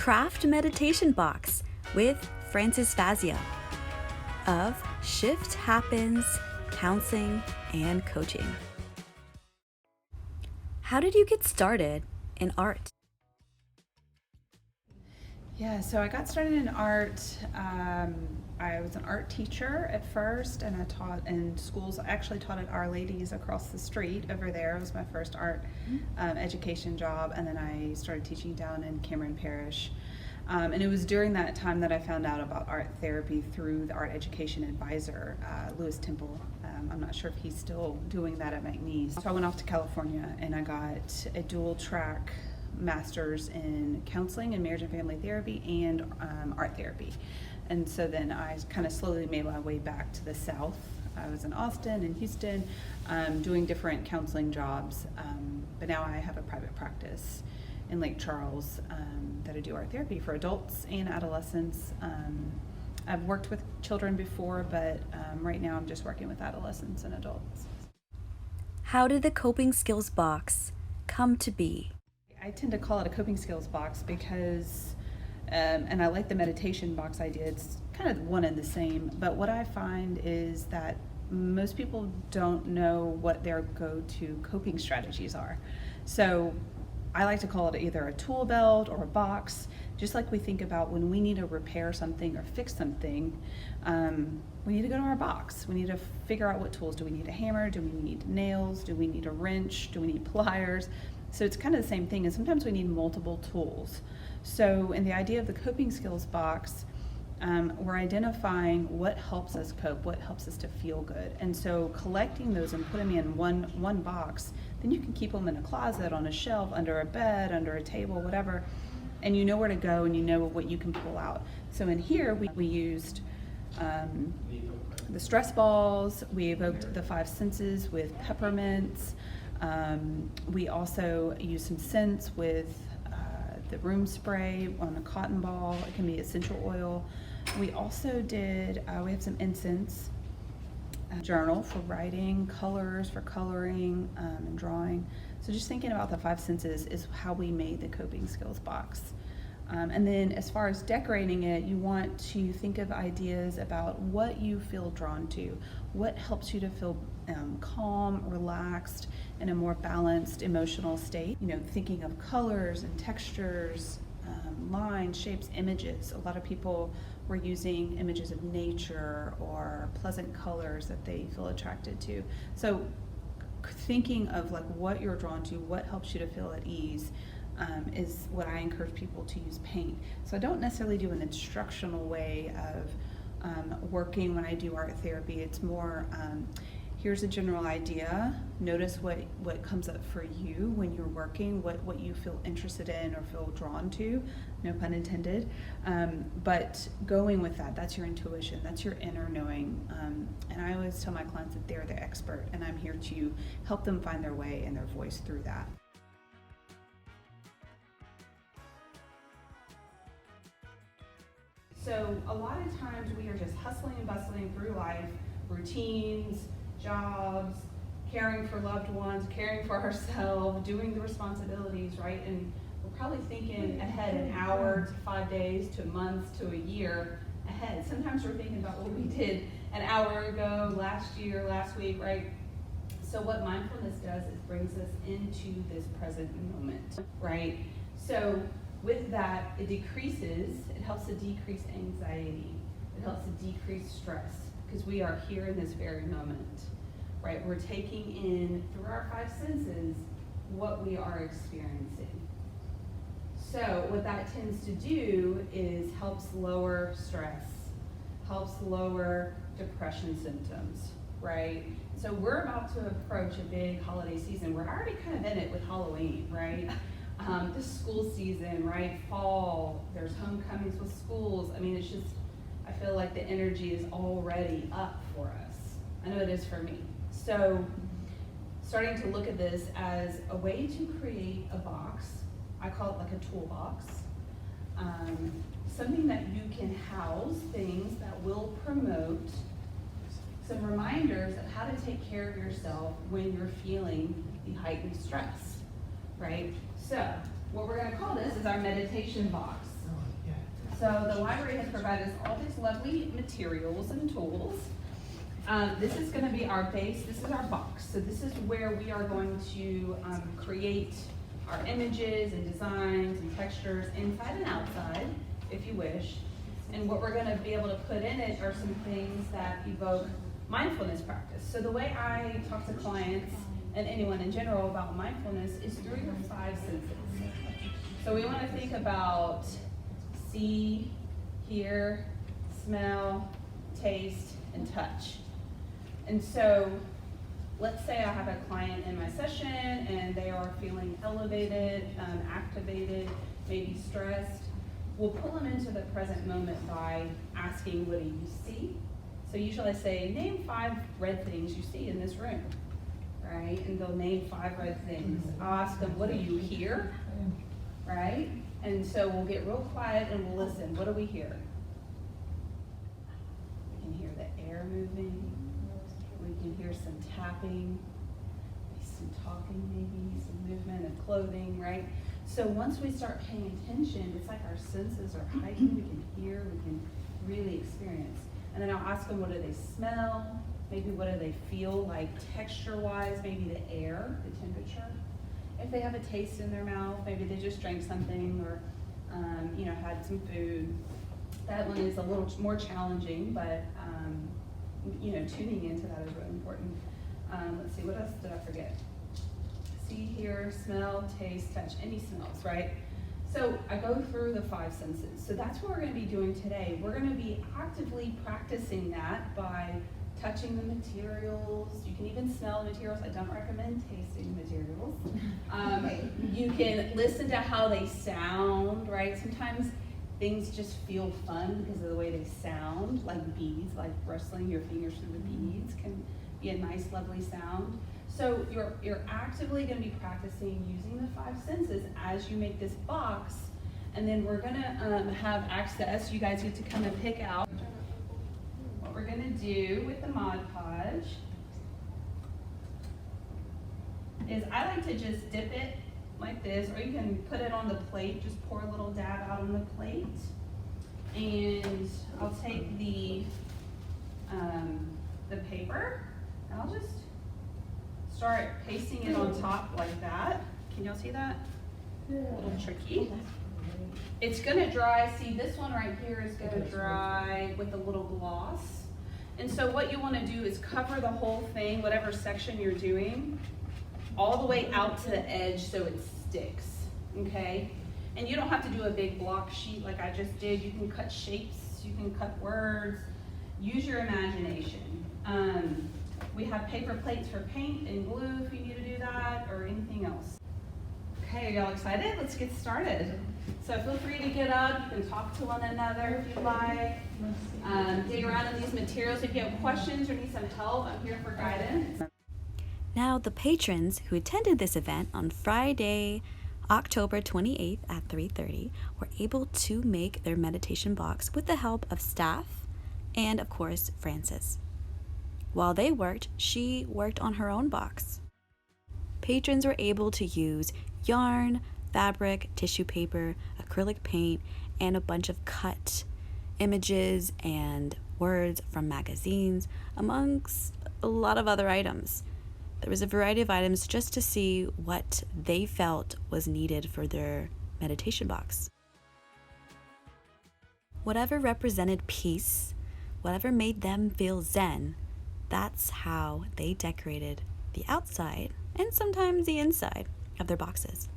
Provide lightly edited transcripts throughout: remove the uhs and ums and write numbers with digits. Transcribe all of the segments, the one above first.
Craft Meditation Box with Francis Fazzio of Shift Happens Counseling and Coaching. How did you get started in art? Yeah, so I got started in art. I was an art teacher at first, and I taught in schools. I actually taught at Our Ladies across the street over there. It was my first art education job, and then I started teaching down in Cameron Parish. And it was during that time that I found out about art therapy through the art education advisor, Lewis Temple. I'm not sure if he's still doing that at McNeese. So I went off to California, and I got a dual track master's in counseling and marriage and family therapy and art therapy. And so then I kind of slowly made my way back to the South. I was in Austin and Houston doing different counseling jobs, but now I have a private practice in Lake Charles that I do art therapy for adults and adolescents. I've worked with children before, but right now I'm just working with adolescents and adults. How did the coping skills box come to be? I tend to call it a coping skills box because, and I like the meditation box idea, it's kind of one and the same, but what I find is that most people don't know what their go-to coping strategies are. So I like to call it either a tool belt or a box, just like we think about when we need to repair something or fix something, we need to go to our box. We need to figure out what tools. Do we need a hammer? Do we need nails? Do we need a wrench? Do we need pliers? So it's kind of the same thing, and sometimes we need multiple tools. So in the idea of the coping skills box, we're identifying what helps us cope, what helps us to feel good. And so collecting those and putting them in one box, then you can keep them in a closet, on a shelf, under a bed, under a table, whatever, and you know where to go and you know what you can pull out. So in here we used the stress balls, we evoked the five senses with peppermints. We also use some scents with the room spray on a cotton ball. It can be essential oil. We also did, we have some incense, a journal for writing, colors for coloring and drawing. So just thinking about the five senses is how we made the coping skills box. And then as far as decorating it, you want to think of ideas about what you feel drawn to, what helps you to feel calm, relaxed, in a more balanced emotional state. You know, thinking of colors and textures, lines, shapes, images. A lot of people were using images of nature or pleasant colors that they feel attracted to. So thinking of like what you're drawn to, what helps you to feel at ease, is what I encourage people to use paint. So I don't necessarily do an instructional way of working when I do art therapy. It's more, here's a general idea, notice what comes up for you when you're working, what you feel interested in or feel drawn to, no pun intended, but going with that, that's your intuition, that's your inner knowing, and I always tell my clients that they're the expert and I'm here to help them find their way and their voice through that. So a lot of times we are just hustling and bustling through life, routines, jobs, caring for loved ones, caring for ourselves, doing the responsibilities, right? And we're probably thinking ahead an hour to 5 days to months to a year ahead. Sometimes we're thinking about what we did an hour ago, last year, last week, right? So what mindfulness does is brings us into this present moment, right? So with that, it helps to decrease anxiety. It helps to decrease stress because we are here in this very moment, right? We're taking in through our five senses what we are experiencing. So what that tends to do is helps lower stress, helps lower depression symptoms, right? So we're about to approach a big holiday season. We're already kind of in it with Halloween, right? The school season, right? Fall, there's homecomings with schools. I mean, it's just, I feel like the energy is already up for us. I know it is for me. So starting to look at this as a way to create a box, I call it like a toolbox, something that you can house things that will promote some reminders of how to take care of yourself when you're feeling the heightened stress, right? So what we're going to call this is our meditation box. So the library has provided us all these lovely materials and tools. This is going to be our base. This is our box. So this is where we are going to create our images and designs and textures inside and outside, if you wish. And what we're going to be able to put in it are some things that evoke mindfulness practice. So the way I talk to clients and anyone in general about mindfulness is through your five senses. So we want to think about see, hear, smell, taste, and touch. And so let's say I have a client in my session and they are feeling elevated, activated, maybe stressed. We'll pull them into the present moment by asking, what do you see? So usually I say, name 5 red things you see in this room, right? And they'll name 5 red things. I'll ask them, what do you hear, right? And so we'll get real quiet and we'll listen. What do we hear? We can hear the air moving. We can hear some tapping, some talking maybe, some movement of clothing, right? So once we start paying attention, it's like our senses are heightened. We can hear, we can really experience. And then I'll ask them, what do they smell? Maybe what do they feel like texture-wise? Maybe the air, the temperature. If they have a taste in their mouth, maybe they just drank something or had some food. That one is a little more challenging, but tuning into that is really important. Let's see, what else did I forget? See, hear, smell, taste, touch, any smells, right? So I go through the 5 senses. So that's what we're going to be doing today. We're going to be actively practicing that by touching the materials. You can even smell the materials. I don't recommend tasting the materials. You can listen to how they sound, right? Sometimes things just feel fun because of the way they sound, like beads, like rustling your fingers through the beads can be a nice, lovely sound. So you're actively going to be practicing using the 5 senses as you make this box, and then we're going to have access. You guys get to come and pick out what we're going to do with the Mod Podge. Is I like to just dip it like this, or you can put it on the plate, just pour a little dab out on the plate. And I'll take the paper, and I'll just start pasting it on top like that. Can y'all see that? A little tricky. It's gonna dry, see this one right here is gonna dry with a little gloss. And so what you wanna do is cover the whole thing, whatever section you're doing, all the way out to the edge so it sticks, okay? And you don't have to do a big block sheet like I just did. You can cut shapes, you can cut words, use your imagination. We have paper plates for paint and glue if you need to do that, or anything else. Okay, are y'all excited? Let's get started. So feel free to get up, you can talk to one another if you like. Dig around in these materials. If you have questions or need some help, I'm here for guidance. Now, the patrons who attended this event on Friday, October 28th at 3:30 were able to make their meditation box with the help of staff and, of course, Francis. While they worked, she worked on her own box. Patrons were able to use yarn, fabric, tissue paper, acrylic paint, and a bunch of cut images and words from magazines, amongst a lot of other items. There was a variety of items just to see what they felt was needed for their meditation box. Whatever represented peace, whatever made them feel zen, that's how they decorated the outside and sometimes the inside of their boxes.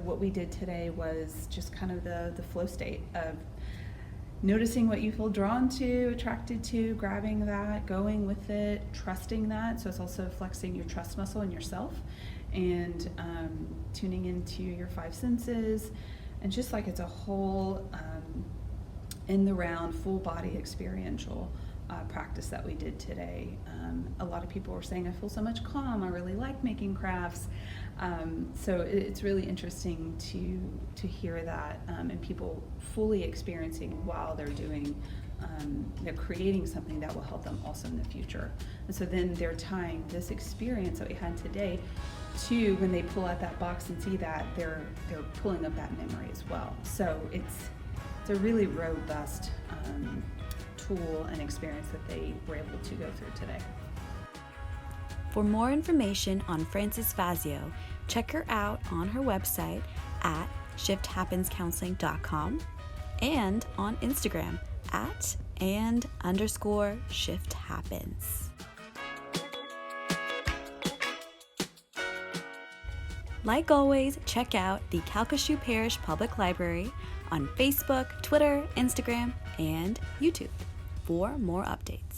what we did today was just kind of the flow state of noticing what you feel drawn to, attracted to, grabbing that, going with it, trusting that. So it's also flexing your trust muscle in yourself, and tuning into your five senses, and just like it's a whole in the round, full body experiential practice that we did today. A lot of people were saying, I feel so much calm, I really like making crafts. So it's really interesting to hear that, and people fully experiencing while they're doing, they're creating something that will help them also in the future. And so then they're tying this experience that we had today to when they pull out that box and see that, they're pulling up that memory as well. So it's a really robust tool and experience that they were able to go through today. For more information on Francis Fazzio, check her out on her website at shifthappenscounseling.com and on Instagram at @_shifthappens. Like always, check out the Calcasieu Parish Public Library on Facebook, Twitter, Instagram, and YouTube for more updates.